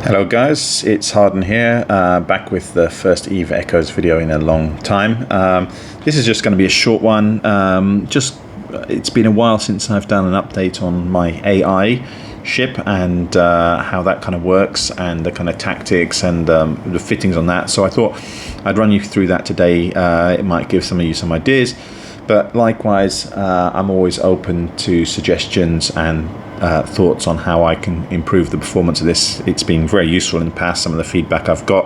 Hello guys, it's Harden here, back with the first Eve Echoes video in a long time. This is just going to be a short one. It's been a while since I've done an update on my AI ship and how that kind of works and the kind of tactics and the fittings on that. So I thought I'd run you through that today. It might give some of you some ideas, but likewise I'm always open to suggestions and thoughts on how I can improve the performance of this. It's been very useful in the past, some of the feedback I've got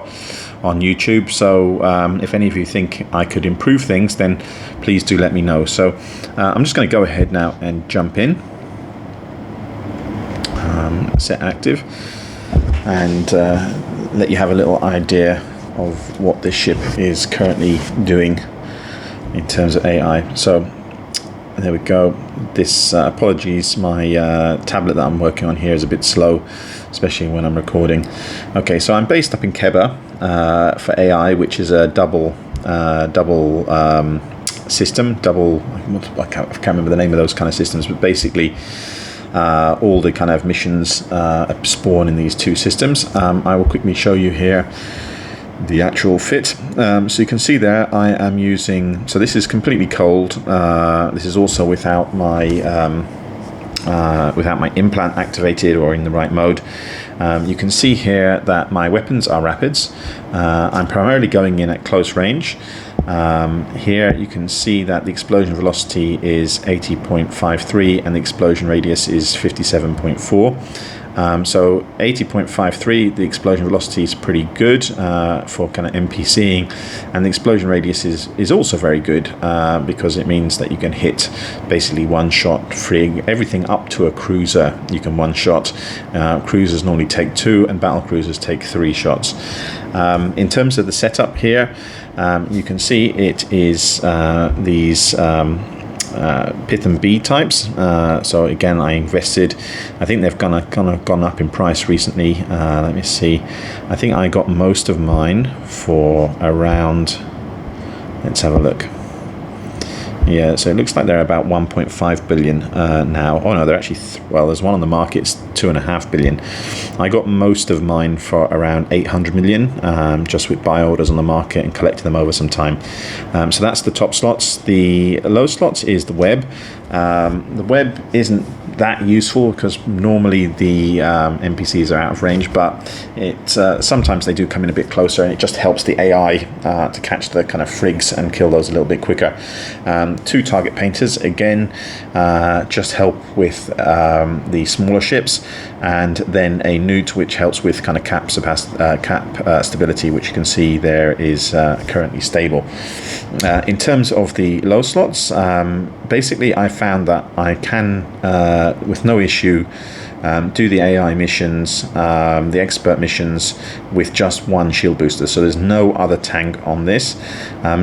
on YouTube. So if any of you think I could improve things, then please do let me know. So I'm just going to go ahead now and jump in, set active, and let you have a little idea of what this ship is currently doing in terms of AI. So there we go. This apologies, my tablet that I'm working on here is a bit slow, especially when I'm recording. Okay, so I'm based up in Keba for AI, which is a double system. I can't remember the name of those kind of systems, but basically all the kind of missions spawn in these two systems. I will quickly show you here the actual fit. So you can see there I am using, so this is completely cold. This is also without my implant activated or in the right mode. You can see here that my weapons are rapids. I'm primarily going in at close range. Here you can see that the explosion velocity is 80.53 and the explosion radius is 57.4. So 80.53, the explosion velocity is pretty good for kind of NPCing, and the explosion radius is also very good because it means that you can hit basically one shot frig, everything up to a cruiser you can one shot. Cruisers normally take 2 and battle cruisers take 3 shots. In terms of the setup here, you can see it is these Pith and B types. So again, I invested. I think they've gone up in price recently. Let me see. I think I got most of mine for around. Let's have a look. Yeah, so it looks like they're about 1.5 billion now. Oh no, they're actually well. There's one on the market. It's 2.5 billion. I got most of mine for around 800 million, just with buy orders on the market and collecting them over some time. So that's the top slots. The low slots is the web. The web isn't that useful because normally the NPCs are out of range, but it sometimes they do come in a bit closer, and it just helps the AI to catch the kind of frigs and kill those a little bit quicker. 2 target painters again just help with the smaller ships, and then a newt which helps with kind of cap stability, which you can see there is currently stable. In terms of the low slots, basically I found that I can with no issue do the AI missions, the expert missions, with just one shield booster. So there's no other tank on this.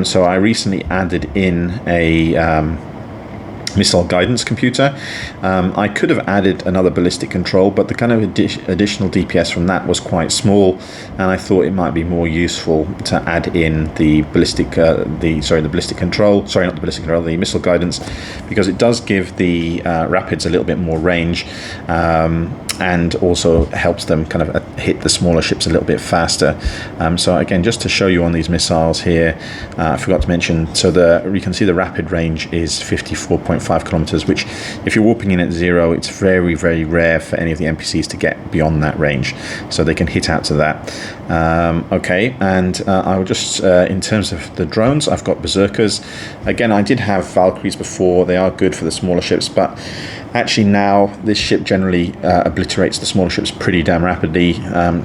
So I recently added in a missile guidance computer. I could have added another ballistic control, but the kind of additional DPS from that was quite small, and I thought it might be more useful to add in the ballistic control. Sorry, not the ballistic control, the missile guidance, because it does give the rapids a little bit more range, and also helps them kind of hit the smaller ships a little bit faster. So again, just to show you on these missiles here, I forgot to mention, so you can see the rapid range is 54.5 kilometers, which if you're warping in at 0, it's very, very rare for any of the NPCs to get beyond that range, so they can hit out to that. Okay, and I will just, in terms of the drones, I've got Berserkers. Again, I did have Valkyries before. They are good for the smaller ships, but actually now this ship generally obliterates the smaller ships pretty damn rapidly.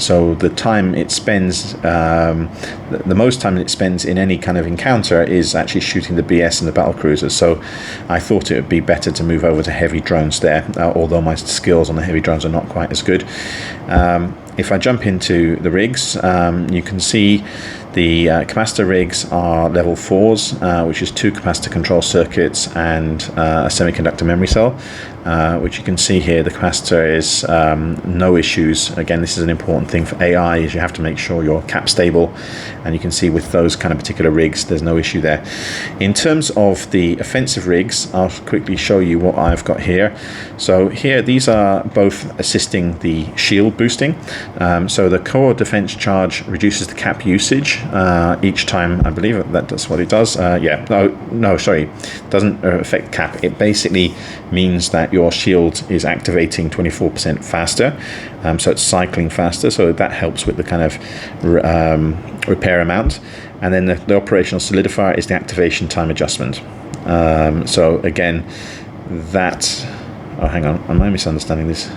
So the time it spends, the most time it spends in any kind of encounter is actually shooting the BS and the battle cruisers. So I thought it would be better to move over to heavy drones there, although my skills on the heavy drones are not quite as good. If I jump into the rigs, you can see The capacitor rigs are level 4s, which is 2 capacitor control circuits and a semiconductor memory cell, which you can see here. The capacitor is no issues. Again, this is an important thing for AI, is you have to make sure you're cap stable, and you can see with those kind of particular rigs there's no issue there. In terms of the offensive rigs, I'll quickly show you what I've got here. So here, these are both assisting the shield boosting. So the core defense charge reduces the cap usage each time. I believe that's what it does. Sorry, doesn't affect cap. It basically means that your shield is activating 24% faster, so it's cycling faster, so that helps with the kind of repair amount. And then the operational solidifier is the activation time adjustment. So again, that, oh hang on, am I misunderstanding this?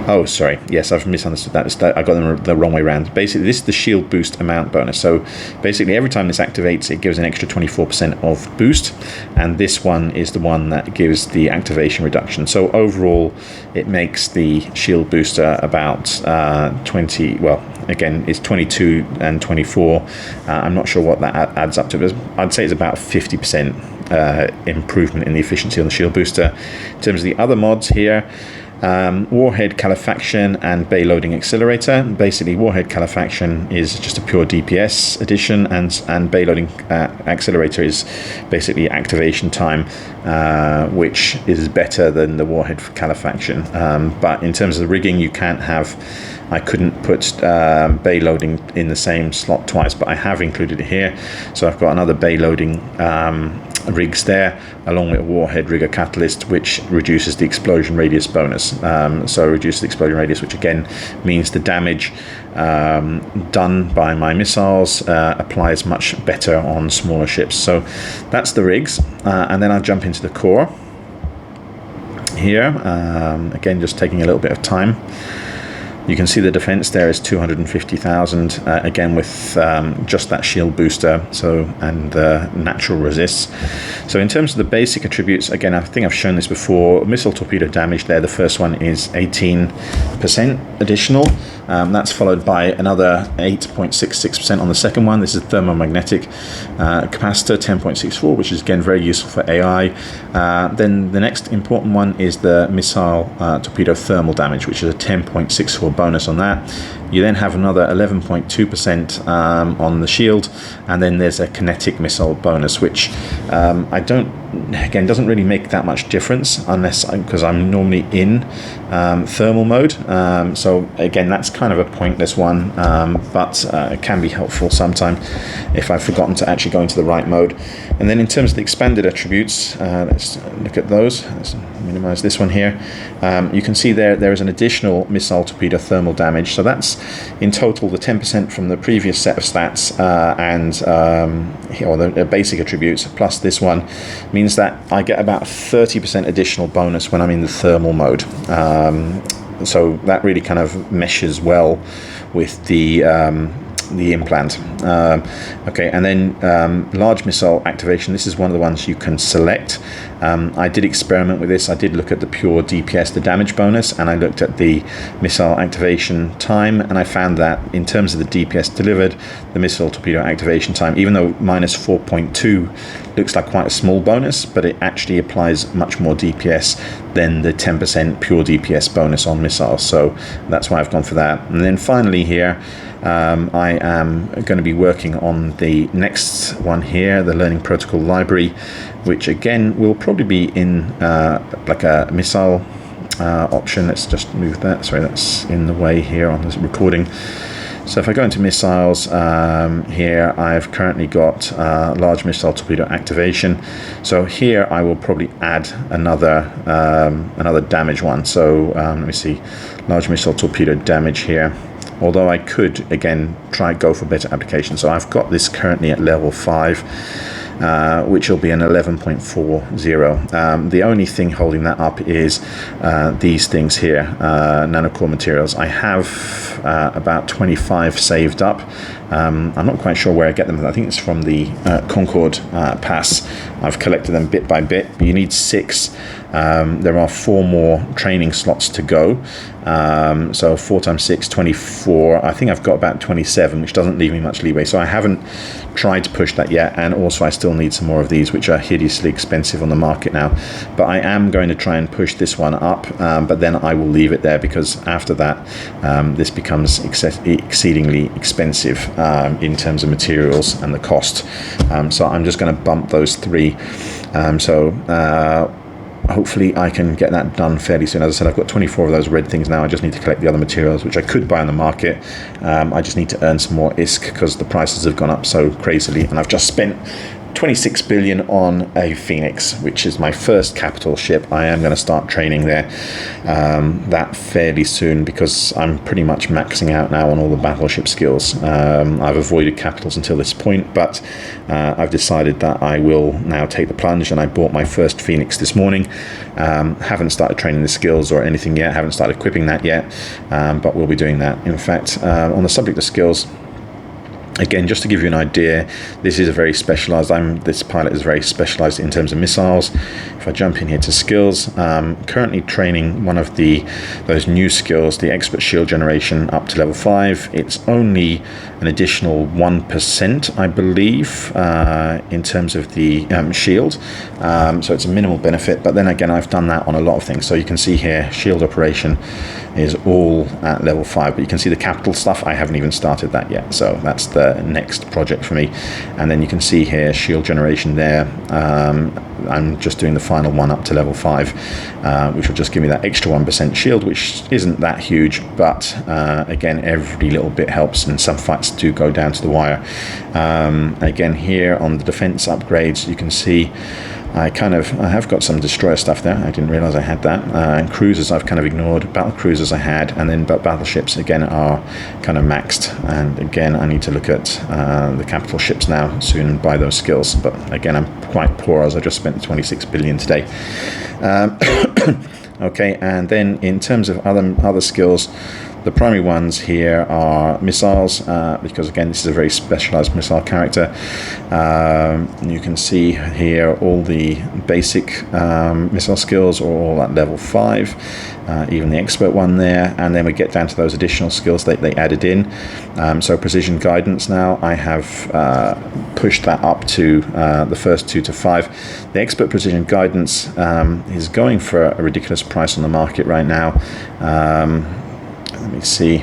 Oh, sorry. Yes, I've misunderstood that. I got them the wrong way around. Basically, this is the shield boost amount bonus. So basically, every time this activates, it gives an extra 24% of boost. And this one is the one that gives the activation reduction. So overall, it makes the shield booster about 20, well, again, it's 22 and 24. I'm not sure what that adds up to, but I'd say it's about 50% improvement in the efficiency on the shield booster. In terms of the other mods here, warhead calefaction and bay loading accelerator. Basically, warhead calefaction is just a pure DPS addition, and bay loading accelerator is basically activation time, which is better than the warhead calefaction. But in terms of the rigging, you can't have, I couldn't put bay loading in the same slot twice, but I have included it here. So I've got another bay loading rigs there, along with a warhead rigger catalyst, which reduces the explosion radius bonus. So reduces the explosion radius, which again means the damage done by my missiles applies much better on smaller ships. So that's the rigs, and then I'll jump into the core here. Again, just taking a little bit of time. You can see the defense there is 250,000, again with just that shield booster, so, and natural resists. So in terms of the basic attributes, again, I think I've shown this before. Missile torpedo damage there, the first one is 18% additional. That's followed by another 8.66% on the second one. This is thermomagnetic capacitor, 10.64, which is again very useful for AI. Then the next important one is the missile torpedo thermal damage, which is a 10.64 bonus on that. You then have another 11.2% on the shield, and then there's a kinetic missile bonus, which I don't, again, doesn't really make that much difference unless, because I'm normally in thermal mode. So again, that's kind of a pointless one, but it can be helpful sometime if I've forgotten to actually go into the right mode. And then in terms of the expanded attributes, let's look at those. Let's minimize this one here. You can see there is an additional missile torpedo thermal damage. So that's in total the 10% from the previous set of stats or the basic attributes plus this one means that I get about 30% additional bonus when I'm in the thermal mode. So that really kind of meshes well with the implant. Okay, and then large missile activation. This is one of the ones you can select. I did experiment with this. I did look at the pure DPS, the damage bonus, and I looked at the missile activation time, and I found that in terms of the DPS delivered, the missile torpedo activation time, even though minus 4.2 looks like quite a small bonus, but it actually applies much more DPS than the 10% pure DPS bonus on missiles. So that's why I've gone for that. And then finally here, I am going to be working on the next one here, the Learning Protocol Library, which again will probably be in like a missile option. Let's just move that. Sorry, that's in the way here on this recording. So if I go into missiles, here I've currently got large missile torpedo activation. So here I will probably add another damage one. So let me see, large missile torpedo damage here. Although I could again go for better application. So I've got this currently at level 5. which will be an 11.40. The only thing holding that up is these things here, nanocore materials. I have about 25 saved up. I'm not quite sure where I get them. I think it's from the Concord pass. I've collected them bit by bit, but you need 6. There are 4 more training slots to go. So 4 times 6, 24. I think I've got about 27, which doesn't leave me much leeway. So I haven't tried to push that yet. And also I still need some more of these, which are hideously expensive on the market now. But I am going to try and push this one up, but then I will leave it there, because after that, this becomes exceedingly expensive in terms of materials and the cost. So I'm just going to bump those 3. Hopefully I can get that done fairly soon. As I said, I've got 24 of those red things now. I just need to collect the other materials, which I could buy on the market. I just need to earn some more ISK, because the prices have gone up so crazily, and I've just spent 26 billion on a Phoenix, which is my first capital ship. I am going to start training there that fairly soon, because I'm pretty much maxing out now on all the battleship skills. I've avoided capitals until this point, but I've decided that I will now take the plunge, and I bought my first Phoenix this morning. Haven't started training the skills or anything yet, haven't started equipping that yet, but we'll be doing that. In fact, on the subject of skills, again, just to give you an idea, this is a very specialized, this pilot is very specialized in terms of missiles. If I jump in here to skills, currently training one of those new skills, the expert shield generation, up to level 5. It's only an additional 1%, I believe, in terms of the shield. So it's a minimal benefit, but then again, I've done that on a lot of things. So you can see here, shield operation is all at level 5, but you can see the capital stuff, I haven't even started that yet. So that's the next project for me. And then you can see here, shield generation there. I'm just doing the final one up to level 5, which will just give me that extra 1% shield, which isn't that huge, but again, every little bit helps, and some fights do go down to the wire. Again, here on the defense upgrades, you can see I have got some destroyer stuff there. I didn't realize I had that. And cruisers I've kind of ignored. Battle cruisers I had, and then battleships again are kind of maxed. And again, I need to look at the capital ships now soon and buy those skills. But again, I'm quite poor, as I just spent 26 billion today. Okay, and then in terms of other skills, the primary ones here are missiles, because again, this is a very specialized missile character. You can see here all the basic missile skills are all at level 5, even the expert one there, and then we get down to those additional skills that they added in. So precision guidance now, I have pushed that up to the first 2 to 5. The expert precision guidance is going for a ridiculous price on the market right now. Let me see.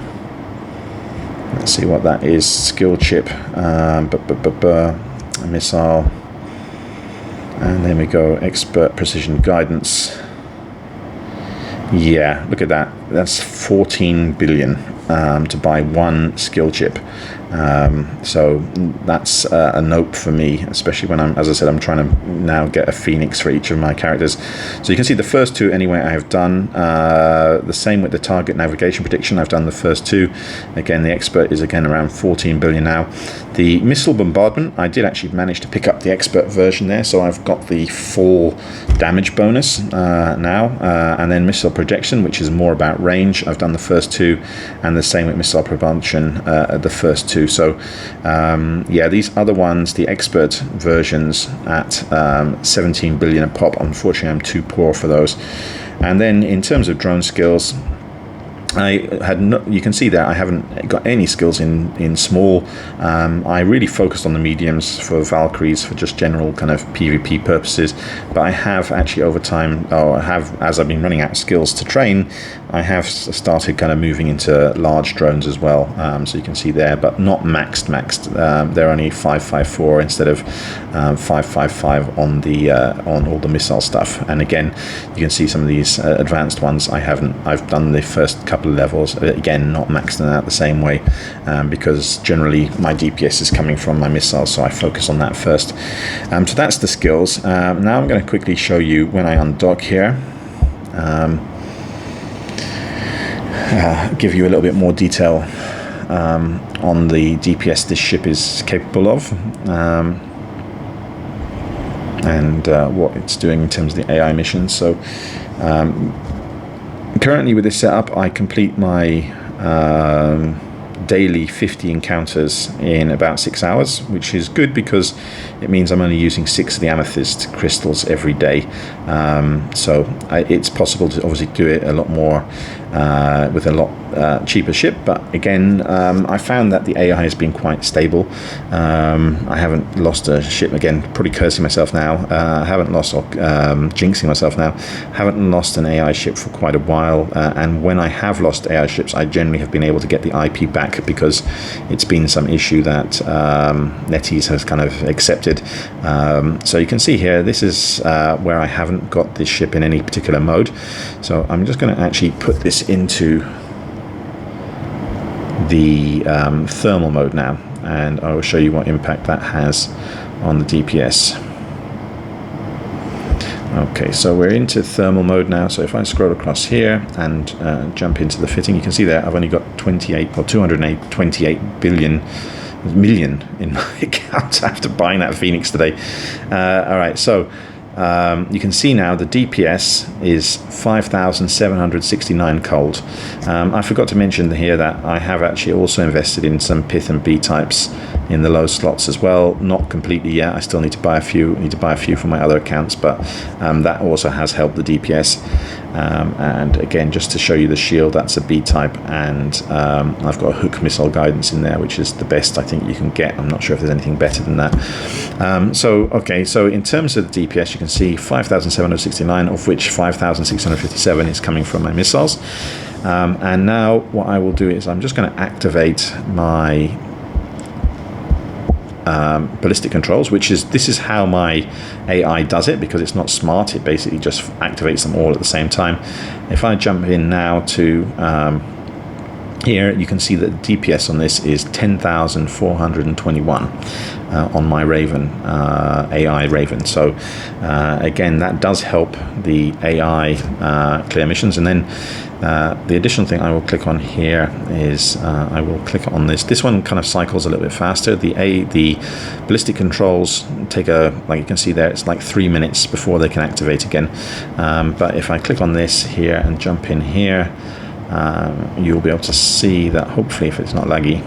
Let's see what that is. Skill chip, a missile, and then we go expert precision guidance. Yeah, look at that. That's 14 billion to buy one skill chip. So that's a nope for me, especially when as I said, I'm trying to now get a Phoenix for each of my characters. So you can see the first 2 anyway I have done. The same with the target navigation prediction. I've done the first 2. Again, the expert is again around 14 billion now. The missile bombardment, I did actually manage to pick up the expert version there, so I've got the full damage bonus now. And then missile projection, which is more about range. I've done the first 2, and the same with missile propulsion, the first 2. So yeah, these other ones, the expert versions at 17 billion a pop, unfortunately I'm too poor for those. And then in terms of drone skills, you can see that I haven't got any skills in small. I really focused on the mediums for Valkyries for just general kind of PvP purposes, but I have actually over time, as I've been running out of skills to train, I have started kind of moving into large drones as well. So you can see there, but not maxed. They're only 554 instead of 555 on all the missile stuff. And again, you can see some of these advanced ones I've done the first couple of levels, again not maxed them out the same way, because generally my DPS is coming from my missiles, so I focus on that first. So that's the skills. Now I'm going to quickly show you when I undock here, give you a little bit more detail on the DPS this ship is capable of. and what it's doing in terms of the AI missions. So currently with this setup, I complete my daily 50 encounters in about 6 hours, which is good because it means I'm only using 6 of the amethyst crystals every day. So it's possible to obviously do it a lot more with a lot cheaper ship, but again, I found that the AI has been quite stable. I haven't lost a ship, again, probably cursing myself now. I haven't lost, or jinxing myself now, haven't lost an AI ship for quite a while, and when I have lost AI ships, I generally have been able to get the IP back because it's been some issue that NetEase has kind of accepted. So you can see here, this is where I haven't got this ship in any particular mode. So I'm just going to actually put this into the thermal mode now, and I will show you what impact that has on the DPS. Okay, so we're into thermal mode now. So if I scroll across here and jump into the fitting, you can see there I've only got 28 million in my account after buying that Phoenix today. All right, so you can see now the DPS is 5,769 cold. I forgot to mention here that I have actually also invested in some pith and B types in the low slots as well. Not completely yet. I still need to buy a few. I need to buy a few from my other accounts, but that also has helped the DPS. And again, just to show you the shield, that's a B type, and I've got a hook missile guidance in there, which is the best I think you can get. I'm not sure if there's anything better than that. So in terms of the DPS, you can see 5,769, of which 5,657 is coming from my missiles. And now what I will do is I'm just going to activate my ballistic controls, this is how my AI does it, because it's not smart. It basically just activates them all at the same time. If I jump in now to here, you can see that the DPS on this is 10,421 on my Raven, AI Raven. So again, that does help the AI clear missions. And then the additional thing I will click on here is I will click on this. This one kind of cycles a little bit faster. The ballistic controls take like you can see there, it's like 3 minutes before they can activate again. But if I click on this here and jump in here, you'll be able to see that, hopefully if it's not laggy,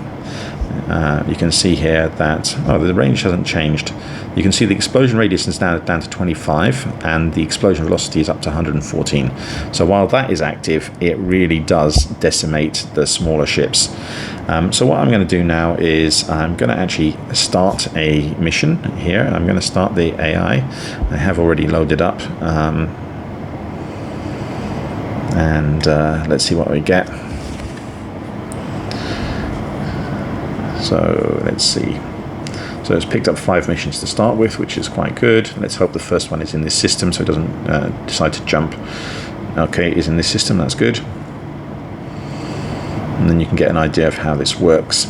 you can see here that the range hasn't changed. You can see the explosion radius is now down to 25 and the explosion velocity is up to 114. So while that is active, it really does decimate the smaller ships. So what I'm going to do now is I'm going to actually start a mission here. I'm going to start the AI. I have already loaded up. And let's see what we get. So let's see. So it's picked up 5 missions to start with, which is quite good. Let's hope the first one is in this system so it doesn't decide to jump. Okay, it is in this system, that's good. And then you can get an idea of how this works.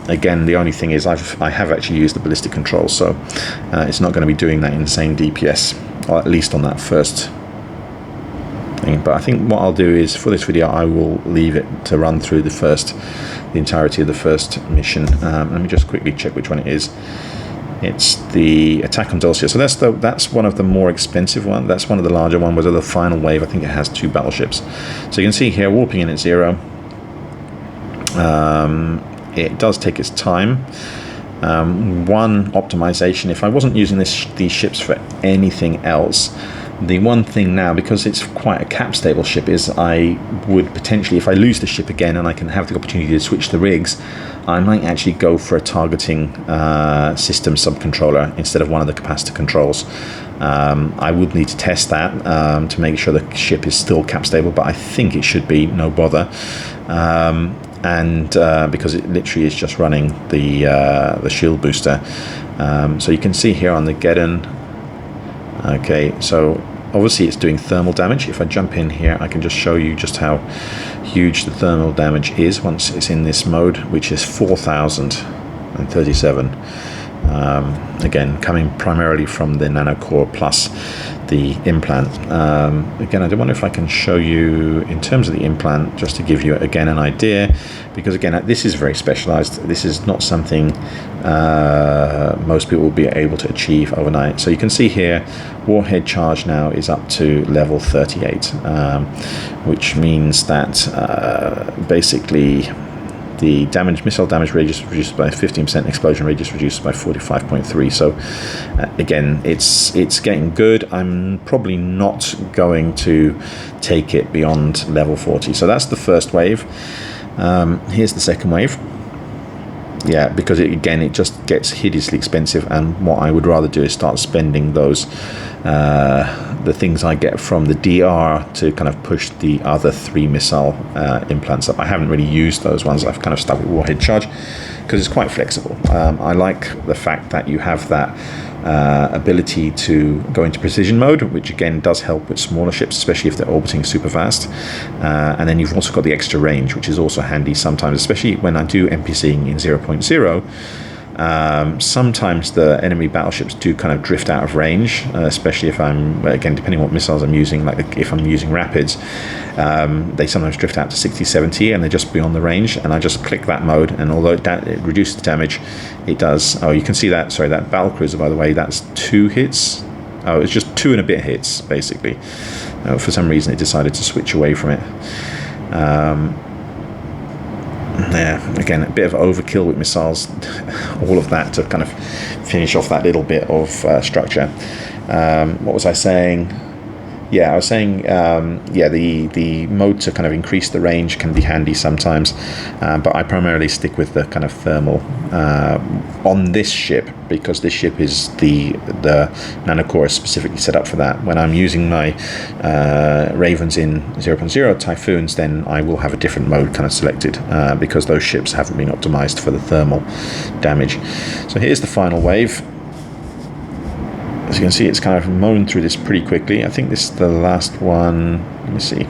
Again, the only thing is I have actually used the ballistic control, so it's not going to be doing that insane DPS, or at least on that first thing. But I think what I'll do is, for this video, I will leave it to run through the entirety of the first mission. Let me just quickly check which one it is. It's the attack on Dulcia. So that's one of the more expensive ones. That's one of the larger ones. The final wave, I think it has 2 battleships. So you can see here, warping in at 0. It does take its time. One optimization, if I wasn't using these ships for anything else, the one thing now, because it's quite a cap stable ship, is I would potentially, if I lose the ship again and I can have the opportunity to switch the rigs, I might actually go for a targeting system subcontroller instead of one of the capacitor controls. I would need to test that to make sure the ship is still cap stable, but I think it should be no bother. Because it literally is just running the shield booster. So you can see here on the Geddon, okay, so obviously it's doing thermal damage. If I jump in here, I can just show you just how huge the thermal damage is once it's in this mode, which is 4,037. Again, coming primarily from the nanocore plus the implant. Again, I don't wonder if I can show you in terms of the implant, just to give you again an idea, because again, this is very specialized. This is not something most people will be able to achieve overnight. So you can see here, warhead charge now is up to level 38, which means that basically the missile damage radius reduced by 15%, explosion radius reduced by 45.3. So again, it's getting good. I'm probably not going to take it beyond level 40. So that's the first wave. Here's the second wave. Yeah, because it just gets hideously expensive, and what I would rather do is start spending those the things I get from the DR to kind of push the other 3 missile implants up. I haven't really used those ones. I've kind of stuck with warhead charge because it's quite flexible. I like the fact that you have that ability to go into precision mode, which again does help with smaller ships, especially if they're orbiting super fast. And then you've also got the extra range, which is also handy sometimes, especially when I do NPCing in 0.0. Sometimes the enemy battleships do kind of drift out of range, especially if I'm, again, depending on what missiles I'm using, like if I'm using rapids, they sometimes drift out to 60, 70, and they're just beyond the range, and I just click that mode, and although it reduces the damage, it does, oh, you can see that, sorry, that battle cruiser, by the way, that's 2 hits. Oh, it's just 2 and a bit hits, basically. For some reason, it decided to switch away from it. Yeah, again, a bit of overkill with missiles, all of that to kind of finish off that little bit of structure. What was I saying? Yeah, I was saying, yeah, the mode to kind of increase the range can be handy sometimes, but I primarily stick with the kind of thermal on this ship, because this ship is the nanocore is specifically set up for that. When I'm using my Ravens in 0.0 Typhoons, then I will have a different mode kind of selected because those ships haven't been optimized for the thermal damage. So here's the final wave. As you can see, it's kind of mown through this pretty quickly. I think this is the last one. Let me see.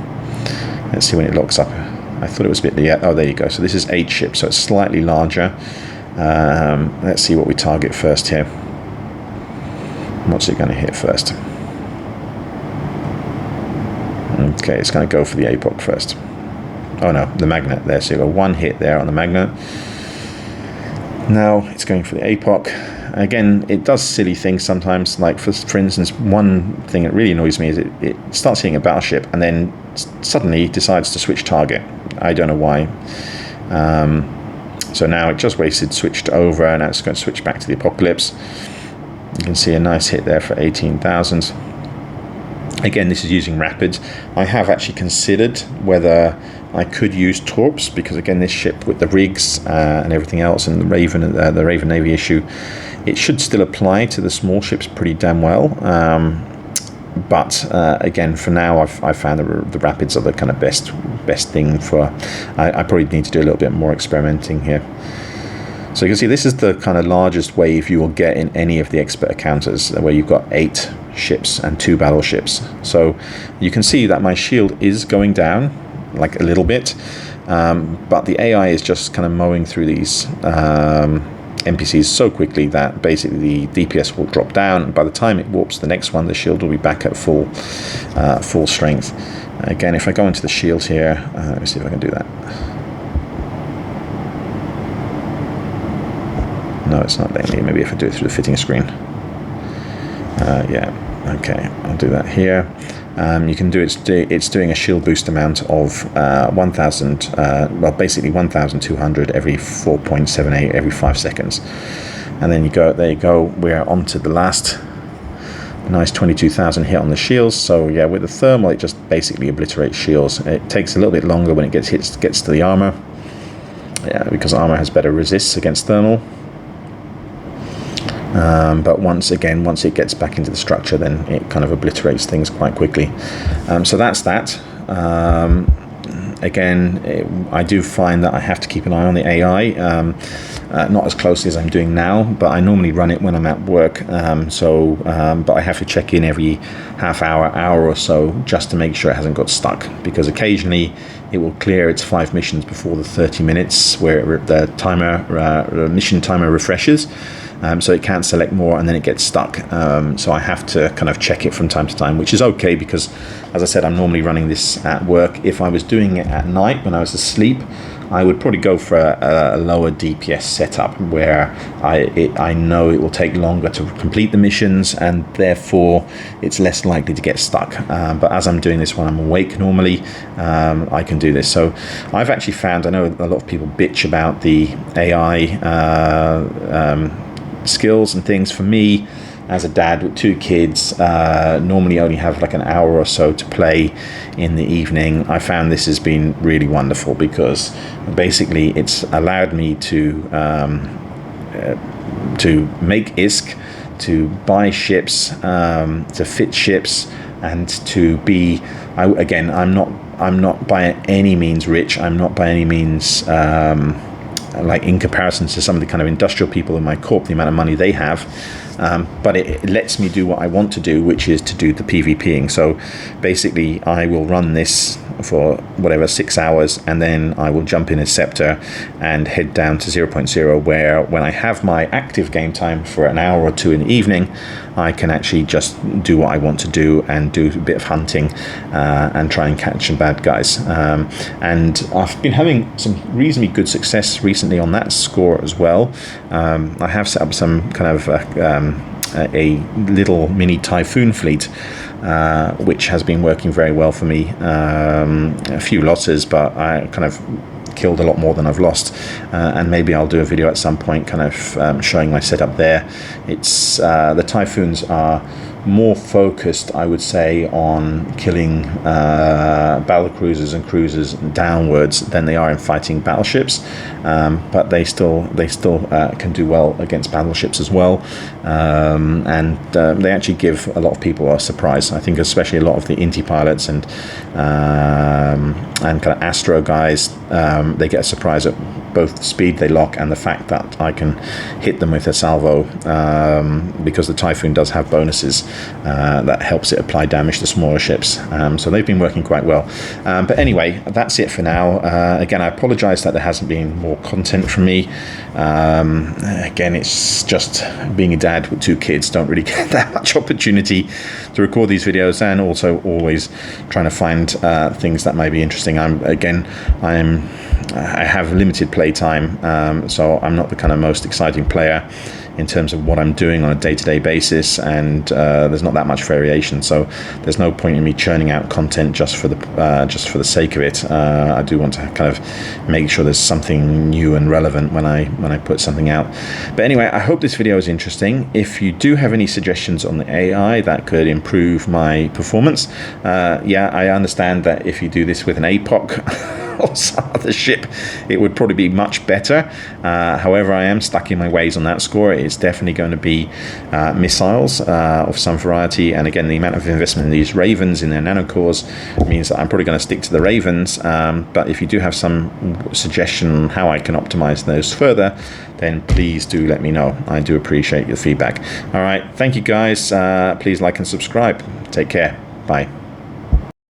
Let's see when it locks up. I thought it was a bit... Yeah, oh, there you go. So this is 8 ships, so it's slightly larger. Let's see what we target first here. What's it going to hit first? Okay, it's going to go for the APOC first. Oh no, the magnet there. So you got 1 hit there on the magnet. Now it's going for the APOC. Again, it does silly things sometimes. Like for instance, one thing that really annoys me is it starts hitting a battleship and then suddenly decides to switch target. I don't know why. So now it just wasted, switched over, and now it's going to switch back to the Apocalypse. You can see a nice hit there for 18,000. Again, this is using rapids. I have actually considered whether I could use torps, because again, this ship with the rigs and everything else, and the Raven Navy issue, it should still apply to the small ships pretty damn well. But again, for now, I've found the rapids are the kind of best thing for. I probably need to do a little bit more experimenting here. So you can see this is the kind of largest wave you will get in any of the expert encounters, where you've got 8 ships and 2 battleships. So you can see that my shield is going down, like a little bit, but the AI is just kind of mowing through these NPCs so quickly that basically the DPS will drop down. By the time it warps the next one, the shield will be back at full strength. Again, if I go into the shield here, let me see if I can do that. No, it's not letting me. Maybe if I do it through the fitting screen. Yeah, okay, I'll do that here. You can do it's doing a shield boost amount of 1,000, well, basically 1,200 every 4.78 every 5 seconds. And then there you go, we're on to the last nice 22,000 hit on the shields. So yeah, with the thermal, it just basically obliterates shields. It takes a little bit longer when it gets to the armor, yeah, because armor has better resists against thermal. But once it gets back into the structure, then it kind of obliterates things quite quickly. So that's that. Again, I do find that I have to keep an eye on the AI, not as closely as I'm doing now, but I normally run it when I'm at work. But I have to check in every half hour or so, just to make sure it hasn't got stuck, because occasionally it will clear its 5 missions before the 30 minutes where the mission timer refreshes. so it can't select more, and then it gets stuck. So I have to kind of check it from time to time, which is okay because, as I said, I'm normally running this at work. If I was doing it at night when I was asleep, I would probably go for a lower DPS setup where I know it will take longer to complete the missions, and therefore it's less likely to get stuck. But as I'm doing this when I'm awake normally, I can do this. So I've actually found, I know a lot of people bitch about the AI skills and things. For me, as a dad with 2 kids, normally only have like an hour or so to play in the evening. I found this has been really wonderful because basically it's allowed me to make ISK, to buy ships, to fit ships, and to be. I'm not by any means rich. I'm not by any means. Like in comparison to some of the kind of industrial people in my corp, the amount of money they have, but it lets me do what I want to do, which is to do the PvPing. So basically I will run this for whatever 6 hours, and then I will jump in a scepter and head down to 0.0, where when I have my active game time for an hour or 2 in the evening, I can actually just do what I want to do and do a bit of hunting and try and catch some bad guys. And I've been having some reasonably good success recently on that score as well. I have set up some kind of a little mini typhoon fleet, which has been working very well for me. A few losses, but I kind of killed a lot more than I've lost, and maybe I'll do a video at some point kind of showing my setup there. It's the typhoons are more focused, I would say, on killing battle cruisers and cruisers downwards than they are in fighting battleships, but they still can do well against battleships as well, and they actually give a lot of people a surprise. I think especially a lot of the Inti pilots and kind of Astro guys, they get a surprise at both the speed they lock and the fact that I can hit them with a salvo, because the Typhoon does have bonuses that helps it apply damage to smaller ships. So they've been working quite well. But anyway, that's it for now. Again, I apologize that there hasn't been more content from me. Again, it's just being a dad with 2 kids, don't really get that much opportunity to record these videos, and also always trying to find things that might be interesting. I have limited play time, so I'm not the kind of most exciting player in terms of what I'm doing on a day-to-day basis, and there's not that much variation, so there's no point in me churning out content just for the sake of it. I do want to kind of make sure there's something new and relevant when I put something out. But anyway, I hope this video is interesting. If you do have any suggestions on the AI that could improve my performance, yeah, I understand that if you do this with an APOC or some other ship, it would probably be much better. However, I am stuck in my ways on that score. It's definitely going to be missiles of some variety, and again, the amount of investment in these Ravens in their nanocores means that I'm probably going to stick to the Ravens. But if you do have some suggestion on how I can optimize those further, then please do let me know. I do appreciate your feedback. All right, thank you guys. Please like and subscribe. Take care. Bye.